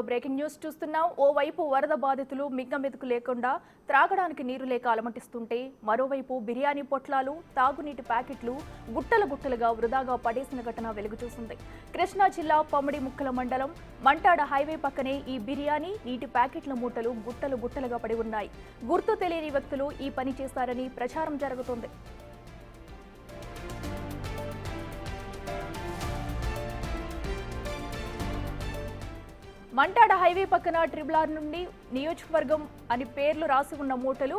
Breaking news చూస్తున్నాం. ఓవైపు వరద బాధితులు మిగ్గమెతుకు లేకుండా త్రాగడానికి నీరు లేక అలమటిస్తుంటే మరోవైపు బిర్యానీ పొట్లాలు, తాగునీటి ప్యాకెట్లు గుట్టలుగా వృధాగా పడేసిన ఘటన వెలుగు చూసింది. కృష్ణా జిల్లా పమిడిముక్కల మండలం మంటాడ హైవే పక్కనే ఈ బిర్యానీ, నీటి ప్యాకెట్ల మూటలు గుట్టలుగా పడి ఉన్నాయి. గుర్తు తెలియని వ్యక్తులు ఈ పని చేశారని ప్రచారం జరుగుతోంది. మంటాడ హైవే పక్కన ట్రిబుల్ నుండి నియోజకవర్గం అని పేర్లు రాసి ఉన్న మూటలు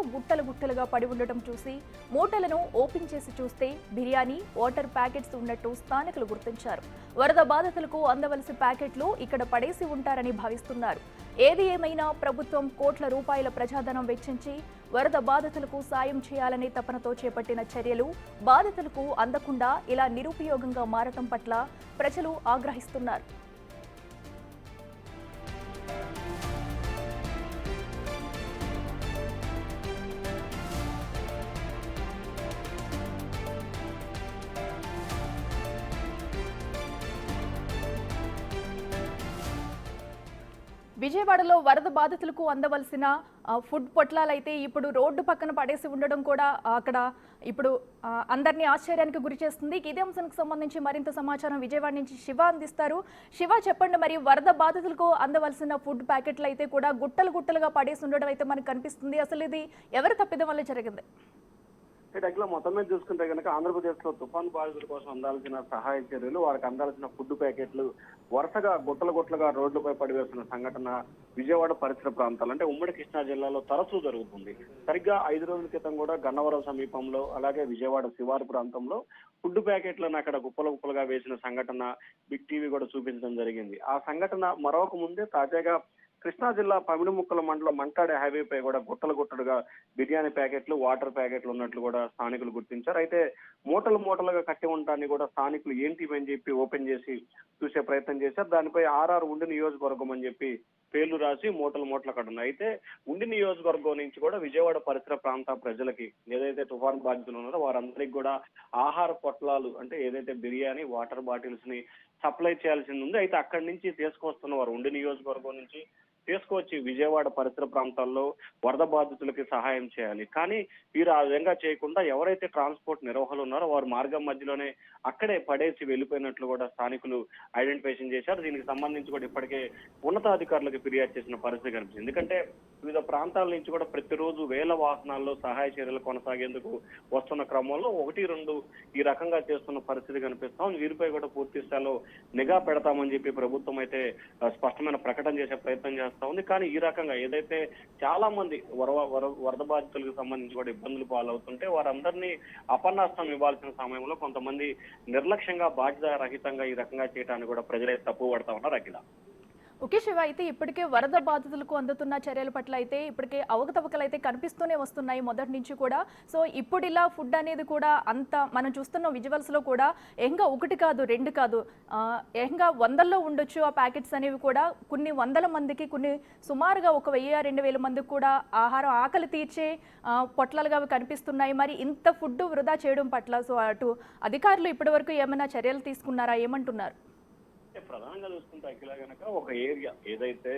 గుట్టలుగా పడి ఉండటం చూసి మూటలను ఓపెన్ చేసి చూస్తే బిర్యానీ, వాటర్ ప్యాకెట్స్ ఉన్నట్టు స్థానికులు గుర్తించారు. వరద బాధితులకు అందవలసిన ప్యాకెట్లు ఇక్కడ పడేసి ఉంటారని భావిస్తున్నారు. ఏది ఏమైనా ప్రభుత్వం కోట్ల రూపాయల ప్రజాధనం వెచ్చించి వరద బాధితులకు సాయం చేయాలనే తపనతో చేపట్టిన చర్యలు బాధితులకు అందకుండా ఇలా నిరుపయోగంగా మారటం పట్ల ప్రజలు ఆగ్రహిస్తున్నారు. విజయవాడలో వరద బాధితులకు అందవలసిన ఫుడ్ పొట్లాలైతే ఇప్పుడు రోడ్డు పక్కన పడేసి ఉండడం కూడా అక్కడ ఇప్పుడు అందరినీ ఆశ్చర్యానికి గురి చేస్తుంది. ఇదే అంశానికి సంబంధించి మరింత సమాచారం విజయవాడ నుంచి శివ అందిస్తారు. శివ, చెప్పండి, మరి వరద బాధితులకు అందవలసిన ఫుడ్ ప్యాకెట్లు అయితే కూడా గుట్టలుగా పడేసి ఉండడం అయితే మనకు కనిపిస్తుంది. అసలు ఇది ఎవరి తప్పిదం వల్ల జరిగింది? మొత్తం మీద చూసుకుంటే కనుక ఆంధ్రప్రదేశ్ లో తుఫాను బాధితుల కోసం అందాల్సిన సహాయ చర్యలు, వారికి అందాల్సిన ఫుడ్ ప్యాకెట్లు వరుసగా గుట్టలుగా రోడ్లపై పడివేస్తున్న సంఘటన విజయవాడ పరిసర ప్రాంతాలు అంటే ఉమ్మడి కృష్ణా జిల్లాలో తరచూ జరుగుతుంది. సరిగ్గా 5 రోజుల క్రితం కూడా గన్నవరం సమీపంలో, అలాగే విజయవాడ శివారు ప్రాంతంలో ఫుడ్ ప్యాకెట్లను అక్కడ గుప్పలుగా వేసిన సంఘటన బిగ్ టీవీ కూడా చూపించడం జరిగింది. ఆ సంఘటన మరొక ముందే తాజాగా కృష్ణా జిల్లా పమిడిముక్కల మండలం మంటాడే హైవేపై కూడా గుట్టలుగా బిర్యానీ ప్యాకెట్లు, వాటర్ ప్యాకెట్లు ఉన్నట్లు కూడా స్థానికులు గుర్తించారు. అయితే మూటలుగా కట్టి ఉండటాన్ని కూడా స్థానికులు ఏంటి అని చెప్పి ఓపెన్ చేసి చూసే ప్రయత్నం చేశారు. దానిపై ఆర్ఆర్ ఉండి నియోజకవర్గం అని చెప్పి పేర్లు రాసి మూటలు అక్కడ ఉన్నాయి. అయితే ఉండి నియోజకవర్గం నుంచి కూడా విజయవాడ పరిసర ప్రాంత ప్రజలకి ఏదైతే తుఫాను బాధితులు ఉన్నారో వారందరికీ కూడా ఆహార పొట్లాలు అంటే ఏదైతే బిర్యానీ, వాటర్ బాటిల్స్ ని సప్లై చేయాల్సింది ఉంది. అయితే అక్కడి నుంచి తీసుకొస్తున్న వారు ఉండి నియోజకవర్గం నుంచి తీసుకొచ్చి విజయవాడ పరిసర ప్రాంతాల్లో వరద బాధితులకి సహాయం చేయాలి. కానీ వీరు ఆ విధంగా చేయకుండా ఎవరైతే ట్రాన్స్పోర్ట్ నిర్వహణలు ఉన్నారో వారు మార్గం మధ్యలోనే అక్కడే పడేసి వెళ్ళిపోయినట్లు కూడా స్థానికులు ఐడెంటిఫికేషన్ చేశారు. దీనికి సంబంధించి కూడా ఇప్పటికే ఉన్నతాధికారులకు ఫిర్యాదు చేసిన పరిస్థితి కనిపిస్తుంది. ఎందుకంటే వివిధ ప్రాంతాల నుంచి కూడా ప్రతిరోజు వేల వాహనాల్లో సహాయ చర్యలు కొనసాగేందుకు వస్తున్న క్రమంలో 1-2 ఈ రకంగా చేస్తున్న పరిస్థితి కనిపిస్తాం. వీరిపై కూడా పూర్తి స్థాయిలో నిఘా పెడతామని చెప్పి ప్రభుత్వం అయితే స్పష్టమైన ప్రకటన చేసే ప్రయత్నం చేస్తా ఉంది. కానీ ఈ రకంగా ఏదైతే చాలా మంది వరద బాధితులకు సంబంధించి కూడా ఇబ్బందులు పాలవుతుంటే వారందరినీ అపన్నాస్తం ఇవ్వాల్సిన సమయంలో కొంతమంది నిర్లక్ష్యంగా బాధ్యత రహితంగా ఈ రకంగా చేయడానికి కూడా ప్రజలే తప్పు పడతా ఉన్నారు. అఖిల, ఓకే శివ, అయితే ఇప్పటికే వరద బాధితులకు అందుతున్న చర్యల పట్ల అయితే ఇప్పటికే అవకతవకలు అయితే కనిపిస్తూనే వస్తున్నాయి మొదటి నుంచి కూడా. సో ఇప్పుడు ఇలా ఫుడ్ అనేది కూడా అంత మనం చూస్తున్న విజువల్స్ లో కూడా ఏకంగా 1 కాదు 2 కాదు ఏకంగా 100ల్లో ఉండొచ్చు ఆ ప్యాకెట్స్ అనేవి కూడా. కొన్ని వందల మందికి, కొన్ని సుమారుగా 1000-2000 మందికి కూడా ఆహారం ఆకలి తీర్చే పొట్లాలుగా కనిపిస్తున్నాయి. మరి ఇంత ఫుడ్ వృధా చేయడం పట్ల సో అటు అధికారులు ఇప్పటి వరకు ఏమైనా చర్యలు తీసుకున్నారా, ఏమంటున్నారు? ప్రధానంగా చూసుకుంటే అఖిల గనక ఒక ఏరియా ఏదైతే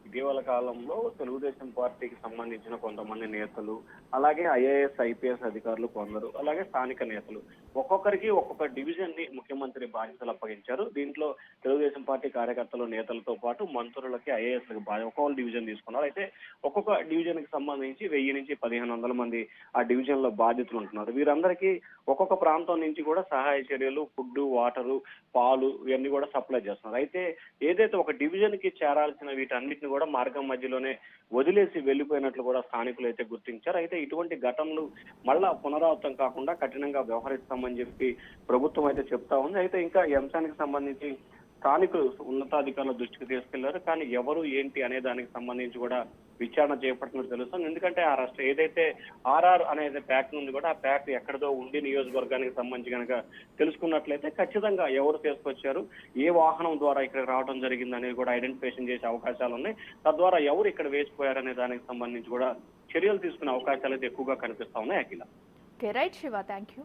ఇటీవల కాలంలో తెలుగుదేశం పార్టీకి సంబంధించిన కొంతమంది నేతలు, అలాగే IAS IPS అధికారులు కొందరు, అలాగే స్థానిక నేతలు ఒక్కొక్కరికి ఒక్కొక్క డివిజన్ ని ముఖ్యమంత్రి బాధ్యతలు అప్పగించారు. దీంట్లో తెలుగుదేశం పార్టీ కార్యకర్తలు, నేతలతో పాటు మంత్రులకి, IAS లకు ఒక్కొక్క డివిజన్ తీసుకున్నారు. అయితే ఒక్కొక్క డివిజన్ కి సంబంధించి 1000 నుంచి 1500 మంది ఆ డివిజన్ లో బాధితులు ఉంటున్నారు. వీరందరికీ ఒక్కొక్క ప్రాంతం నుంచి కూడా సహాయ చర్యలు, ఫుడ్, వాటరు, పాలు ఇవన్నీ కూడా సప్లై చేస్తున్నారు. అయితే ఏదైతే ఒక డివిజన్ కి చేరాల్సిన వీటన్నిటిని కూడా మార్గం మధ్యలోనే వదిలేసి వెళ్లిపోయినట్లు కూడా స్థానికులు అయితే గుర్తించారు. అయితే ఇటువంటి ఘటనలు మళ్ళా పునరావృతం కాకుండా కఠినంగా వ్యవహరిస్తామని చెప్పి ప్రభుత్వం అయితే చెప్తా ఉంది. అయితే ఇంకా ఈ అంశానికి సంబంధించి స్థానికులు ఉన్నతాధికారుల దృష్టికి తీసుకెళ్లారు. కానీ ఎవరు ఏంటి అనే దానికి సంబంధించి కూడా విచారణ చేపట్టినట్టు తెలుస్తుంది. ఎందుకంటే ఆ రాష్ట్ర ఏదైతే ఆర్ఆర్ అనేది ప్యాక్ ఉంది కూడా ఆ ప్యాక్ ఎక్కడిదో ఉండి నియోజకవర్గానికి సంబంధించి కనుక తెలుసుకున్నట్లయితే ఖచ్చితంగా ఎవరు తీసుకొచ్చారు, ఏ వాహనం ద్వారా ఇక్కడ రావడం జరిగింది అనేది కూడా ఐడెంటిఫికేషన్ చేసే అవకాశాలు ఉన్నాయి. తద్వారా ఎవరు ఇక్కడ వేసిపోయారనే దానికి సంబంధించి కూడా చర్యలు తీసుకునే అవకాశాలు అయితే ఎక్కువగా కనిపిస్తా ఉన్నాయి. అఖిల, రైట్ శివ, థ్యాంక్ యూ.